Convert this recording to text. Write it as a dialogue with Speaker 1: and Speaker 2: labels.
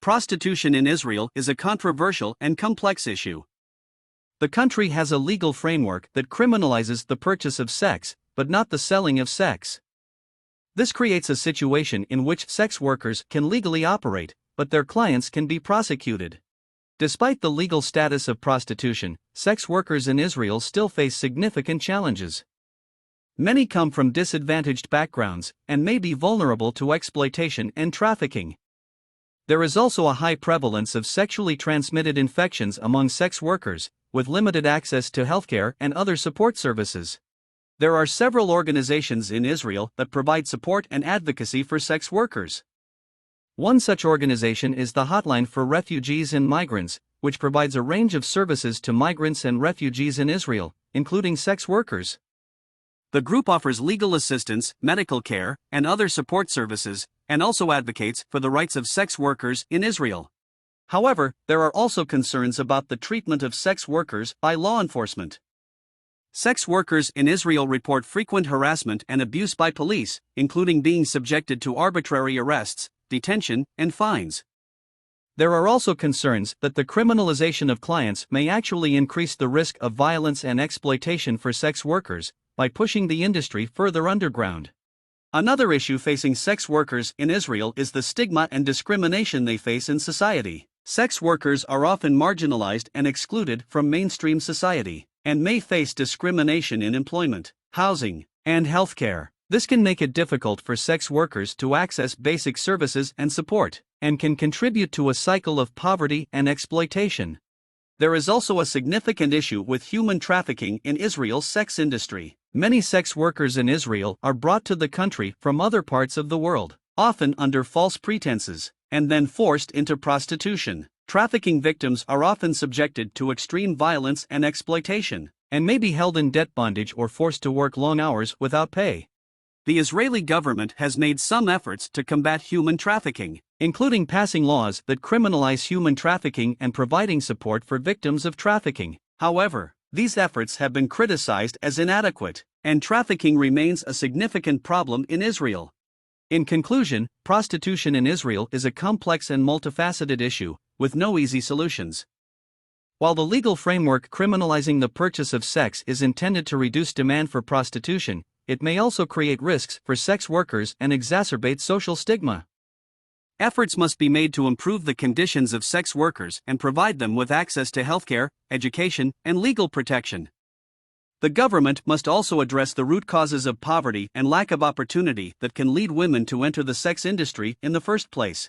Speaker 1: Prostitution in Israel is a controversial and complex issue. The country has a legal framework that criminalizes the purchase of sex, but not the selling of sex. This creates a situation in which sex workers can legally operate, but their clients can be prosecuted. Despite the legal status of prostitution, sex workers in Israel still face significant challenges. Many come from disadvantaged backgrounds and may be vulnerable to exploitation and trafficking. There is also a high prevalence of sexually transmitted infections among sex workers, with limited access to healthcare and other support services. There are several organizations in Israel that provide support and advocacy for sex workers. One such organization is the Hotline for Refugees and Migrants, which provides a range of services to migrants and refugees in Israel, including sex workers. The group offers legal assistance, medical care, and other support services, and also advocates for the rights of sex workers in Israel. However, there are also concerns about the treatment of sex workers by law enforcement. Sex workers in Israel report frequent harassment and abuse by police, including being subjected to arbitrary arrests, detention, and fines. There are also concerns that the criminalization of clients may actually increase the risk of violence and exploitation for sex workers by pushing the industry further underground. Another issue facing sex workers in Israel is the stigma and discrimination they face in society. Sex workers are often marginalized and excluded from mainstream society, and may face discrimination in employment, housing, and healthcare. This can make it difficult for sex workers to access basic services and support, and can contribute to a cycle of poverty and exploitation. There is also a significant issue with human trafficking in Israel's sex industry. Many sex workers in Israel are brought to the country from other parts of the world, often under false pretenses, and then forced into prostitution. Trafficking victims are often subjected to extreme violence and exploitation, and may be held in debt bondage or forced to work long hours without pay. The Israeli government has made some efforts to combat human trafficking, including passing laws that criminalize human trafficking and providing support for victims of trafficking. However, these efforts have been criticized as inadequate, and trafficking remains a significant problem in Israel. In conclusion, prostitution in Israel is a complex and multifaceted issue, with no easy solutions. While the legal framework criminalizing the purchase of sex is intended to reduce demand for prostitution, it may also create risks for sex workers and exacerbate social stigma. Efforts must be made to improve the conditions of sex workers and provide them with access to healthcare, education, and legal protection. The government must also address the root causes of poverty and lack of opportunity that can lead women to enter the sex industry in the first place.